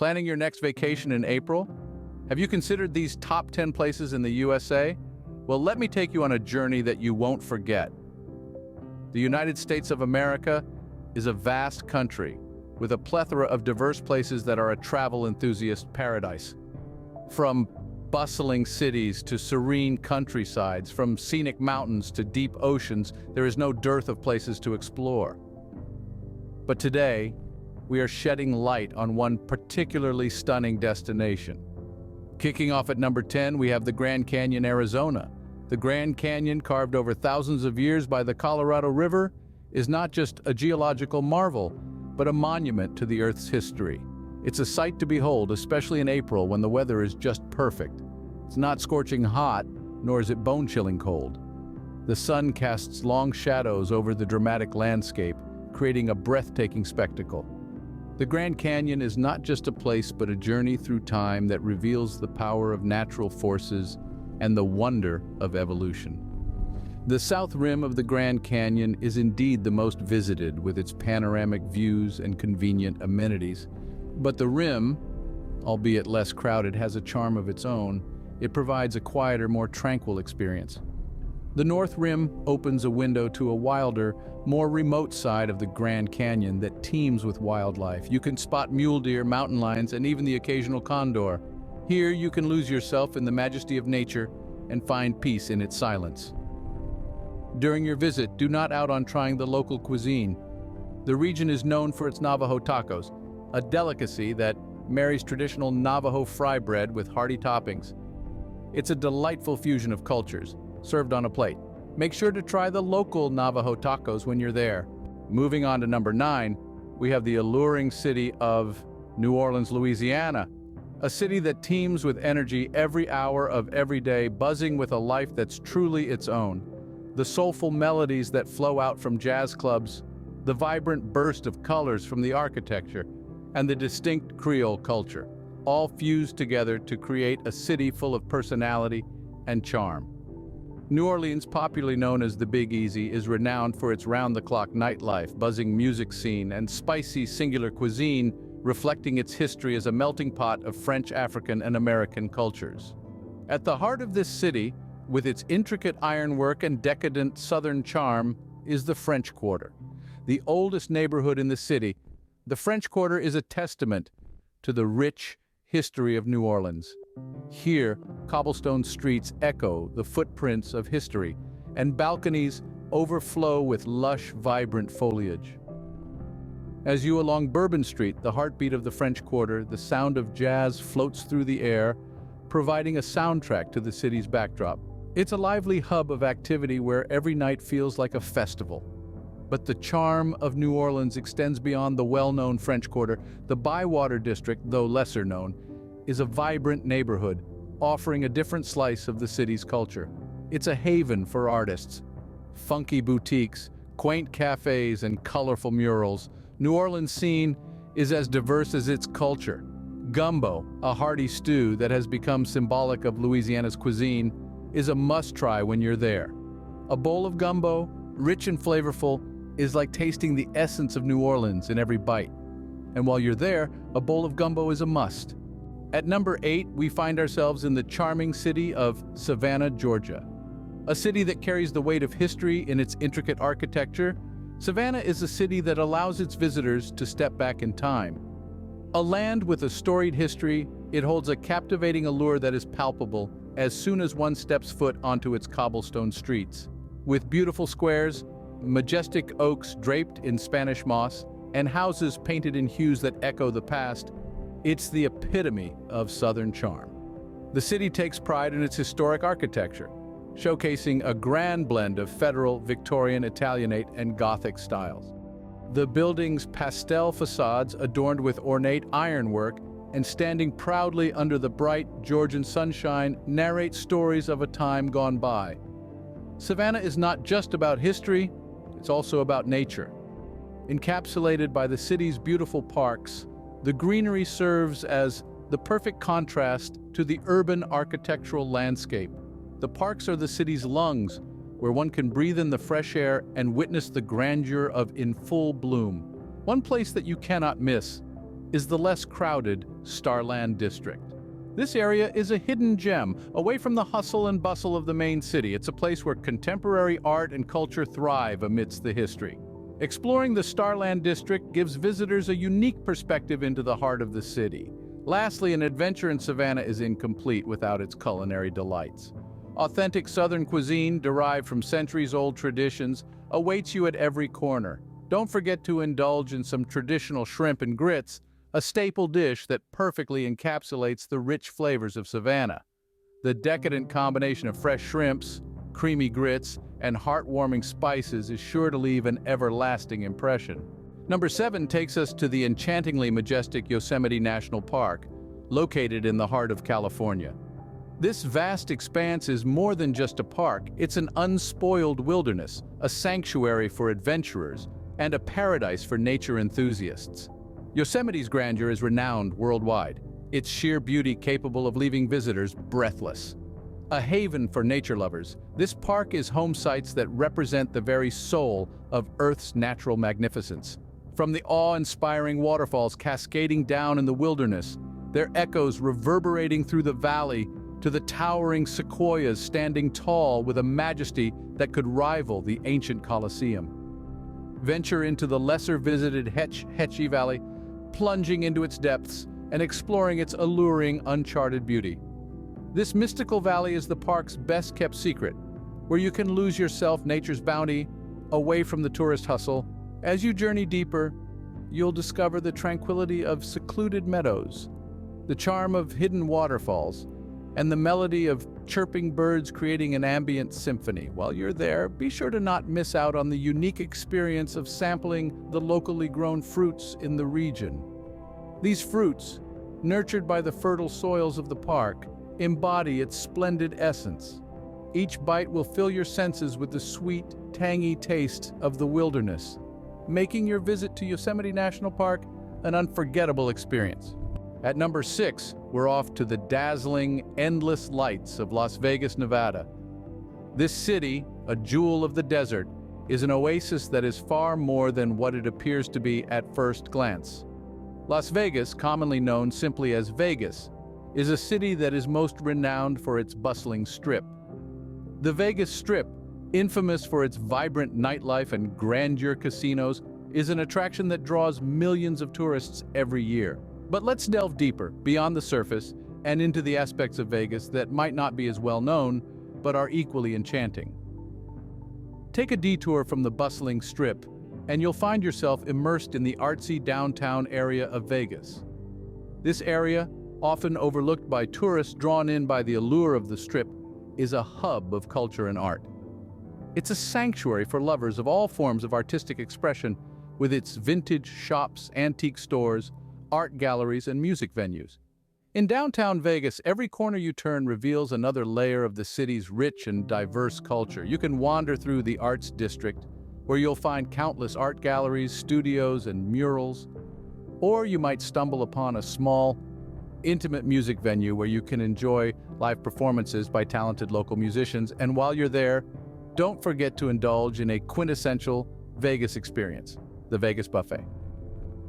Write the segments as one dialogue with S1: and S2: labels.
S1: Planning your next vacation in April? Have you considered these top 10 places in the USA? Well, let me take you on a journey that you won't forget. The United States of America is a vast country with a plethora of diverse places that are a travel enthusiast paradise. From bustling cities to serene countrysides, from scenic mountains to deep oceans, there is no dearth of places to explore. But today, we are shedding light on one particularly stunning destination. Kicking off at number 10, we have the Grand Canyon, Arizona. The Grand Canyon, carved over thousands of years by the Colorado River, is not just a geological marvel, but a monument to the Earth's history. It's a sight to behold, especially in April when the weather is just perfect. It's not scorching hot, nor is it bone-chilling cold. The sun casts long shadows over the dramatic landscape, creating a breathtaking spectacle. The Grand Canyon is not just a place, but a journey through time that reveals the power of natural forces and the wonder of evolution. The south rim of the Grand Canyon is indeed the most visited, with its panoramic views and convenient amenities. But the rim, albeit less crowded, has a charm of its own. It provides a quieter, more tranquil experience. The north rim opens a window to a wilder, more remote side of the Grand Canyon that teems with wildlife. You can spot mule deer, mountain lions, and even the occasional condor. Here you can lose yourself in the majesty of nature and find peace in its silence. During your visit, do not out on trying the local cuisine. The region is known for its Navajo tacos, a delicacy that marries traditional Navajo fry bread with hearty toppings. It's a delightful fusion of cultures, served on a plate. Make sure to try the local Navajo tacos when you're there. Moving on to number 9, we have the alluring city of New Orleans, Louisiana. A city that teems with energy every hour of every day, buzzing with a life that's truly its own. The soulful melodies that flow out from jazz clubs, the vibrant burst of colors from the architecture, and the distinct Creole culture, all fused together to create a city full of personality and charm. New Orleans, popularly known as the Big Easy, is renowned for its round-the-clock nightlife, buzzing music scene, and spicy singular cuisine, reflecting its history as a melting pot of French, African, and American cultures. At the heart of this city, with its intricate ironwork and decadent southern charm, is the French Quarter. The oldest neighborhood in the city, the French Quarter is a testament to the rich history of New Orleans. Here, cobblestone streets echo the footprints of history, and balconies overflow with lush, vibrant foliage. As you along Bourbon Street, the heartbeat of the French Quarter, the sound of jazz floats through the air, providing a soundtrack to the city's backdrop. It's a lively hub of activity where every night feels like a festival. But the charm of New Orleans extends beyond the well-known French Quarter. The Bywater District, though lesser known, is a vibrant neighborhood, offering a different slice of the city's culture. It's a haven for artists. Funky boutiques, quaint cafes, and colorful murals. New Orleans' scene is as diverse as its culture. Gumbo, a hearty stew that has become symbolic of Louisiana's cuisine, is a must-try when you're there. A bowl of gumbo, rich and flavorful, is like tasting the essence of New Orleans in every bite. And while you're there, a bowl of gumbo is a must. At number 8, we find ourselves in the charming city of Savannah, Georgia. A city that carries the weight of history in its intricate architecture, Savannah is a city that allows its visitors to step back in time. A land with a storied history, it holds a captivating allure that is palpable as soon as one steps foot onto its cobblestone streets. With beautiful squares, majestic oaks draped in Spanish moss, and houses painted in hues that echo the past, it's the epitome of Southern charm. The city takes pride in its historic architecture, showcasing a grand blend of Federal, Victorian, Italianate, and Gothic styles. The building's pastel facades, adorned with ornate ironwork and standing proudly under the bright Georgian sunshine, narrate stories of a time gone by. Savannah is not just about history, it's also about nature. Encapsulated by the city's beautiful parks, the greenery serves as the perfect contrast to the urban architectural landscape. The parks are the city's lungs, where one can breathe in the fresh air and witness the grandeur of in full bloom. One place that you cannot miss is the less crowded Starland district. This area is a hidden gem, away from the hustle and bustle of the main city. It's a place where contemporary art and culture thrive amidst the history. Exploring the Starland district gives visitors a unique perspective into the heart of the city. Lastly, an adventure in Savannah is incomplete without its culinary delights. Authentic Southern cuisine, derived from centuries-old traditions, awaits you at every corner. Don't forget to indulge in some traditional shrimp and grits, a staple dish that perfectly encapsulates the rich flavors of Savannah. The decadent combination of fresh shrimps, creamy grits, and heartwarming spices is sure to leave an everlasting impression. Number 7 takes us to the enchantingly majestic Yosemite National Park, located in the heart of California. This vast expanse is more than just a park, it's an unspoiled wilderness, a sanctuary for adventurers, and a paradise for nature enthusiasts. Yosemite's grandeur is renowned worldwide, its sheer beauty capable of leaving visitors breathless. A haven for nature lovers, this park is home sites that represent the very soul of Earth's natural magnificence. From the awe-inspiring waterfalls cascading down in the wilderness, their echoes reverberating through the valley, to the towering sequoias standing tall with a majesty that could rival the ancient Colosseum. Venture into the lesser-visited Hetchy Valley, plunging into its depths and exploring its alluring, uncharted beauty. This mystical valley is the park's best-kept secret, where you can lose yourself nature's bounty, away from the tourist hustle. As you journey deeper, you'll discover the tranquility of secluded meadows, the charm of hidden waterfalls, and the melody of chirping birds creating an ambient symphony. While you're there, be sure to not miss out on the unique experience of sampling the locally grown fruits in the region. These fruits, nurtured by the fertile soils of the park, embody its splendid essence. Each bite will fill your senses with the sweet, tangy taste of the wilderness, making your visit to Yosemite National Park an unforgettable experience. At number 6, we're off to the dazzling, endless lights of Las Vegas, Nevada. This city, a jewel of the desert, is an oasis that is far more than what it appears to be at first glance. Las Vegas, commonly known simply as Vegas, is a city that is most renowned for its bustling strip. The Vegas Strip, infamous for its vibrant nightlife and grandeur casinos, is an attraction that draws millions of tourists every year. But let's delve deeper, beyond the surface, and into the aspects of Vegas that might not be as well known, but are equally enchanting. Take a detour from the bustling Strip, and you'll find yourself immersed in the artsy downtown area of Vegas. This area, often overlooked by tourists drawn in by the allure of the Strip, is a hub of culture and art. It's a sanctuary for lovers of all forms of artistic expression, with its vintage shops, antique stores, art galleries, and music venues. In downtown Vegas, every corner you turn reveals another layer of the city's rich and diverse culture. You can wander through the Arts District, where you'll find countless art galleries, studios, and murals. Or you might stumble upon a small, intimate music venue where you can enjoy live performances by talented local musicians. And while you're there, don't forget to indulge in a quintessential Vegas experience, the Vegas Buffet.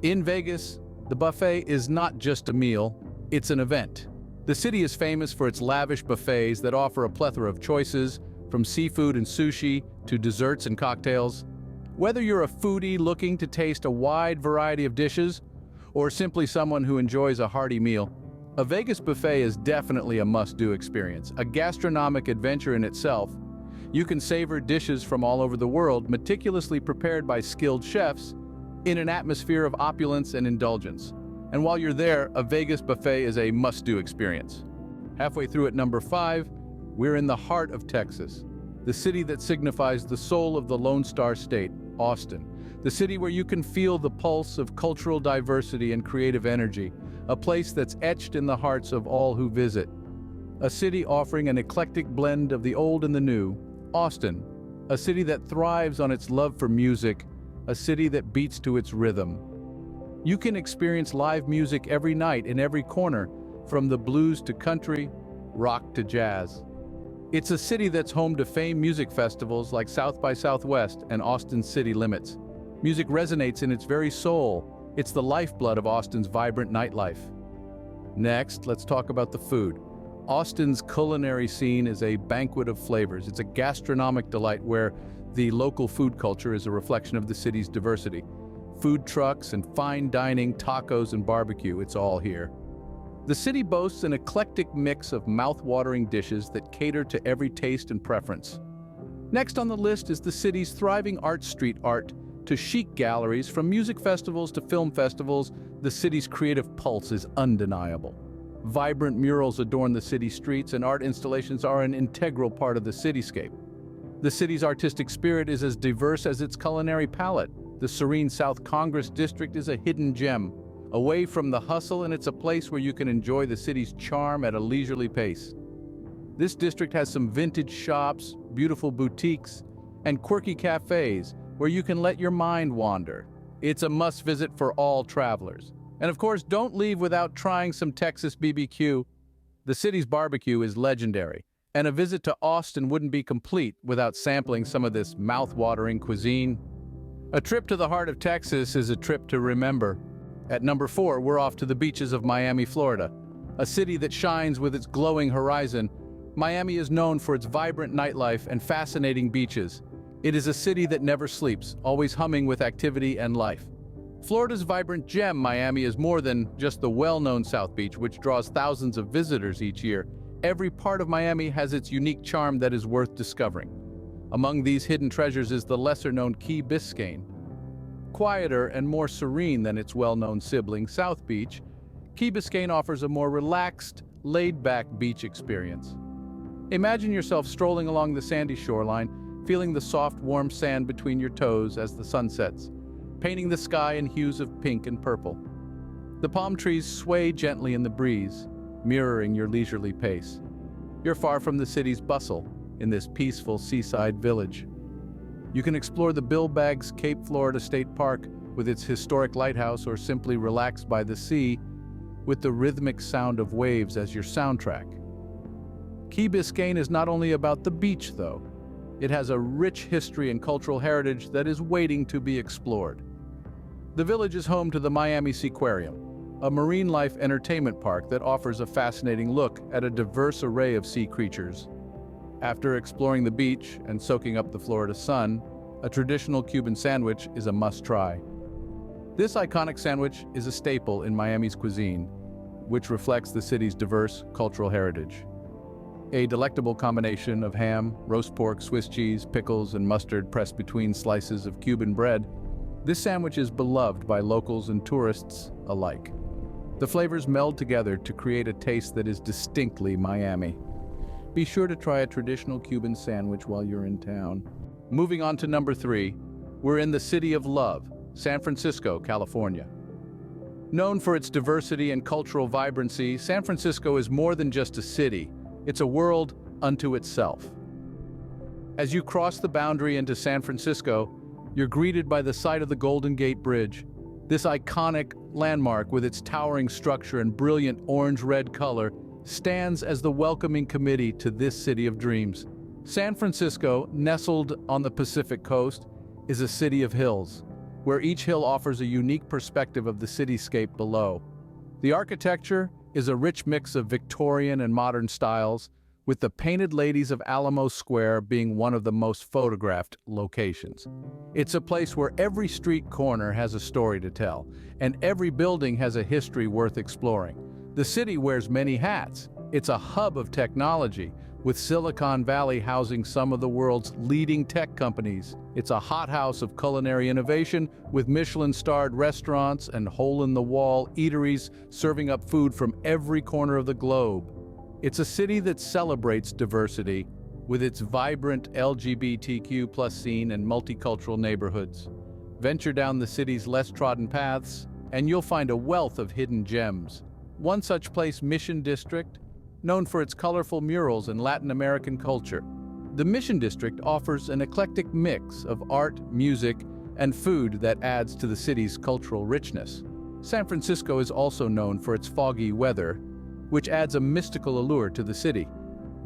S1: In Vegas, the buffet is not just a meal, it's an event. The city is famous for its lavish buffets that offer a plethora of choices, from seafood and sushi to desserts and cocktails. Whether you're a foodie looking to taste a wide variety of dishes, or simply someone who enjoys a hearty meal, a Vegas buffet is definitely a must-do experience, a gastronomic adventure in itself. You can savor dishes from all over the world, meticulously prepared by skilled chefs, in an atmosphere of opulence and indulgence. And while you're there, a Vegas buffet is a must-do experience. Halfway through at number 5, we're in the heart of Texas, the city that signifies the soul of the Lone Star State, Austin, the city where you can feel the pulse of cultural diversity and creative energy, a place that's etched in the hearts of all who visit. A city offering an eclectic blend of the old and the new, Austin, a city that thrives on its love for music, a city that beats to its rhythm. You can experience live music every night in every corner, from the blues to country, rock to jazz. It's a city that's home to famed music festivals like South by Southwest and Austin City Limits. Music resonates in its very soul, It's the lifeblood of Austin's vibrant nightlife. Next, let's talk about the food. Austin's culinary scene is a banquet of flavors. It's a gastronomic delight where the local food culture is a reflection of the city's diversity. Food trucks and fine dining, tacos and barbecue, it's all here. The city boasts an eclectic mix of mouth-watering dishes that cater to every taste and preference. Next on the list is the city's thriving street art to chic galleries. From music festivals to film festivals, the city's creative pulse is undeniable. Vibrant murals adorn the city streets, and art installations are an integral part of the cityscape. The city's artistic spirit is as diverse as its culinary palette. The serene South Congress District is a hidden gem, away from the hustle, and it's a place where you can enjoy the city's charm at a leisurely pace. This district has some vintage shops, beautiful boutiques, and quirky cafes where you can let your mind wander. It's a must-visit for all travelers. And of course, don't leave without trying some Texas BBQ. The city's barbecue is legendary, and a visit to Austin wouldn't be complete without sampling some of this mouth-watering cuisine. A trip to the heart of Texas is a trip to remember. At number 4, we're off to the beaches of Miami, Florida. A city that shines with its glowing horizon, Miami is known for its vibrant nightlife and fascinating beaches. It is a city that never sleeps, always humming with activity and life. Florida's vibrant gem, Miami, is more than just the well-known South Beach, which draws thousands of visitors each year. Every part of Miami has its unique charm that is worth discovering. Among these hidden treasures is the lesser-known Key Biscayne. Quieter and more serene than its well-known sibling, South Beach, Key Biscayne offers a more relaxed, laid-back beach experience. Imagine yourself strolling along the sandy shoreline, feeling the soft, warm sand between your toes as the sun sets, painting the sky in hues of pink and purple. The palm trees sway gently in the breeze, mirroring your leisurely pace. You're far from the city's bustle in this peaceful seaside village. You can explore the Bill Baggs Cape Florida State Park with its historic lighthouse, or simply relax by the sea with the rhythmic sound of waves as your soundtrack. Key Biscayne is not only about the beach, though. It has a rich history and cultural heritage that is waiting to be explored. The village is home to the Miami Seaquarium, a marine life entertainment park that offers a fascinating look at a diverse array of sea creatures. After exploring the beach and soaking up the Florida sun, a traditional Cuban sandwich is a must-try. This iconic sandwich is a staple in Miami's cuisine, which reflects the city's diverse cultural heritage. A delectable combination of ham, roast pork, Swiss cheese, pickles, and mustard pressed between slices of Cuban bread, this sandwich is beloved by locals and tourists alike. The flavors meld together to create a taste that is distinctly Miami. Be sure to try a traditional Cuban sandwich while you're in town. Moving on to number 3, we're in the City of Love, San Francisco, California. Known for its diversity and cultural vibrancy, San Francisco is more than just a city. It's a world unto itself. As you cross the boundary into San Francisco, you're greeted by the sight of the Golden Gate Bridge. This iconic landmark, with its towering structure and brilliant orange-red color, stands as the welcoming committee to this city of dreams. San Francisco, nestled on the Pacific coast, is a city of hills, where each hill offers a unique perspective of the cityscape below. The architecture is a rich mix of Victorian and modern styles, with the Painted Ladies of Alamo Square being one of the most photographed locations. It's a place where every street corner has a story to tell, and every building has a history worth exploring. The city wears many hats. It's a hub of technology, with Silicon Valley housing some of the world's leading tech companies. It's a hothouse of culinary innovation, with Michelin-starred restaurants and hole-in-the-wall eateries serving up food from every corner of the globe. It's a city that celebrates diversity, with its vibrant LGBTQ+ scene and multicultural neighborhoods. Venture down the city's less-trodden paths, and you'll find a wealth of hidden gems. One such place, Mission District, known for its colorful murals and Latin American culture. The Mission District offers an eclectic mix of art, music, and food that adds to the city's cultural richness. San Francisco is also known for its foggy weather, which adds a mystical allure to the city.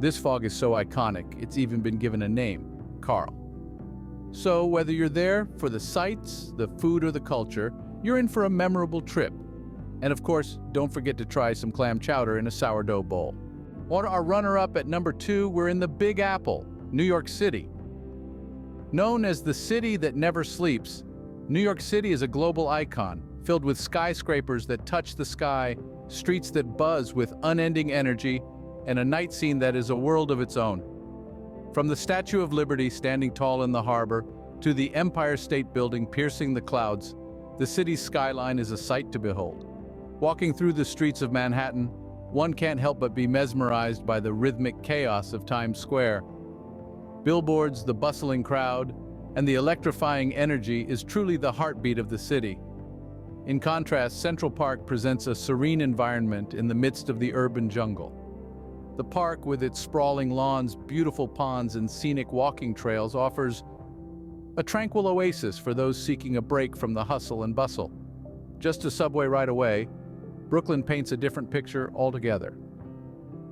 S1: This fog is so iconic, it's even been given a name, Carl. So whether you're there for the sights, the food, or the culture, you're in for a memorable trip. And of course, don't forget to try some clam chowder in a sourdough bowl. On our runner-up at number 2, we're in the Big Apple, New York City. Known as the city that never sleeps, New York City is a global icon, filled with skyscrapers that touch the sky, streets that buzz with unending energy, and a night scene that is a world of its own. From the Statue of Liberty standing tall in the harbor to the Empire State Building piercing the clouds, the city's skyline is a sight to behold. Walking through the streets of Manhattan, one can't help but be mesmerized by the rhythmic chaos of Times Square. Billboards, the bustling crowd, and the electrifying energy is truly the heartbeat of the city. In contrast, Central Park presents a serene environment in the midst of the urban jungle. The park, with its sprawling lawns, beautiful ponds, and scenic walking trails, offers a tranquil oasis for those seeking a break from the hustle and bustle. Just a subway ride away, Brooklyn paints a different picture altogether.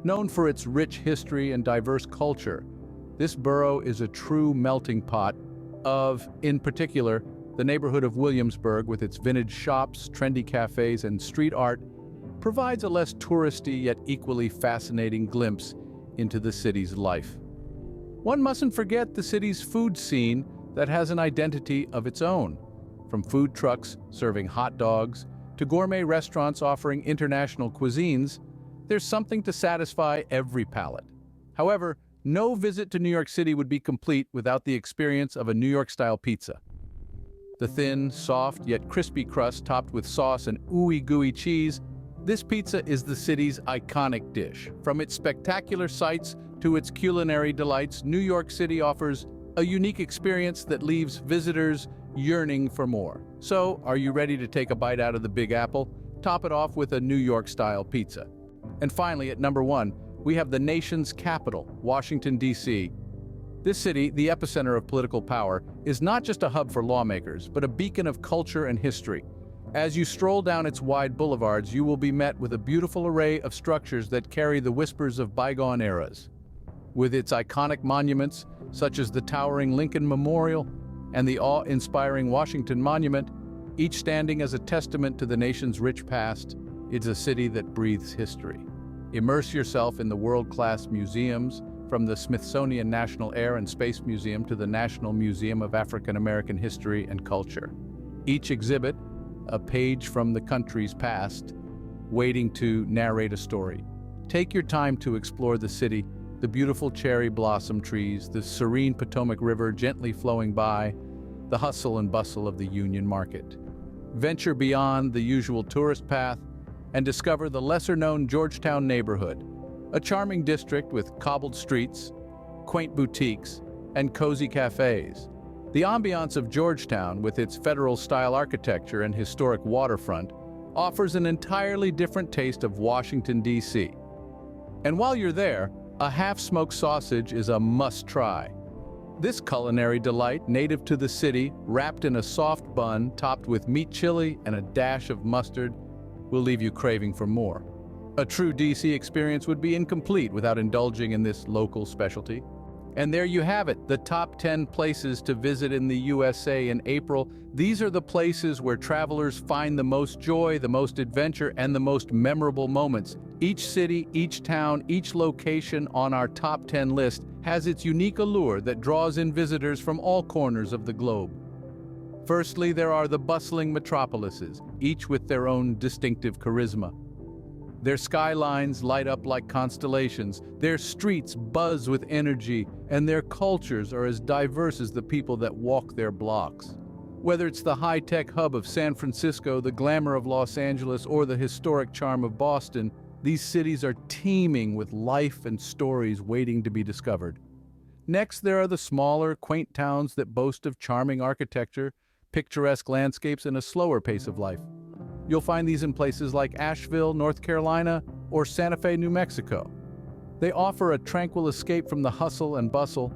S1: Known for its rich history and diverse culture, this borough is a true melting pot of, in particular, the neighborhood of Williamsburg, with its vintage shops, trendy cafes, and street art, provides a less touristy yet equally fascinating glimpse into the city's life. One mustn't forget the city's food scene that has an identity of its own. From food trucks serving hot dogs to gourmet restaurants offering international cuisines, there's something to satisfy every palate. However, no visit to New York City would be complete without the experience of a New York-style pizza. The thin, soft, yet crispy crust topped with sauce and ooey-gooey cheese, this pizza is the city's iconic dish. From its spectacular sights to its culinary delights, New York City offers a unique experience that leaves visitors yearning for more. So, are you ready to take a bite out of the Big Apple? Top it off with a New York-style pizza. And finally, at number 1, we have the nation's capital, Washington, D.C. This city, the epicenter of political power, is not just a hub for lawmakers, but a beacon of culture and history. As you stroll down its wide boulevards, you will be met with a beautiful array of structures that carry the whispers of bygone eras. With its iconic monuments, such as the towering Lincoln Memorial and the awe-inspiring Washington Monument, each standing as a testament to the nation's rich past, it's a city that breathes history. Immerse yourself in the world-class museums, from the Smithsonian National Air and Space Museum to the National Museum of African American History and Culture. Each exhibit, a page from the country's past, waiting to narrate a story. Take your time to explore the city, the beautiful cherry blossom trees, the serene Potomac River gently flowing by, the hustle and bustle of the Union Market. Venture beyond the usual tourist path and discover the lesser-known Georgetown neighborhood, a charming district with cobbled streets, quaint boutiques, and cozy cafes. The ambiance of Georgetown, with its federal-style architecture and historic waterfront, offers an entirely different taste of Washington, D.C. And while you're there, a half-smoked sausage is a must-try. This culinary delight, native to the city, wrapped in a soft bun topped with meat chili and a dash of mustard, will leave you craving for more. A true D.C. experience would be incomplete without indulging in this local specialty. And there you have it, the top 10 places to visit in the USA in April. These are the places where travelers find the most joy, the most adventure, and the most memorable moments. Each city, each town, each location on our top 10 list has its unique allure that draws in visitors from all corners of the globe. Firstly, there are the bustling metropolises, each with their own distinctive charisma. Their skylines light up like constellations, their streets buzz with energy, and their cultures are as diverse as the people that walk their blocks. Whether it's the high-tech hub of San Francisco, the glamour of Los Angeles, or the historic charm of Boston, these cities are teeming with life and stories waiting to be discovered. Next, there are the smaller, quaint towns that boast of charming architecture, picturesque landscapes, and a slower pace of life. You'll find these in places like Asheville, North Carolina, or Santa Fe, New Mexico. They offer a tranquil escape from the hustle and bustle,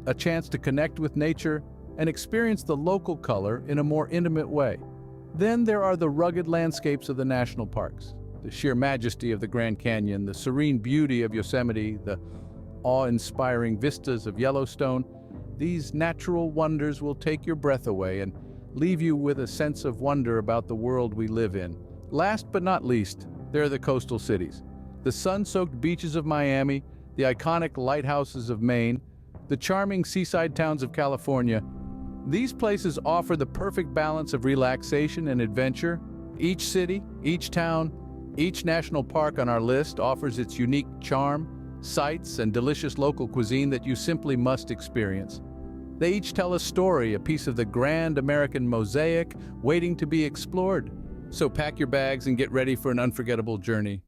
S1: a chance to connect with nature, and experience the local color in a more intimate way. Then there are the rugged landscapes of the national parks, the sheer majesty of the Grand Canyon, the serene beauty of Yosemite, the awe-inspiring vistas of Yellowstone. These natural wonders will take your breath away, and leave you with a sense of wonder about the world we live in. Last but not least, there are the coastal cities. The sun-soaked beaches of Miami, the iconic lighthouses of Maine, the charming seaside towns of California. These places offer the perfect balance of relaxation and adventure. Each city, each town, each national park on our list offers its unique charm, sights, and delicious local cuisine that you simply must experience. They each tell a story, a piece of the grand American mosaic waiting to be explored. So pack your bags and get ready for an unforgettable journey.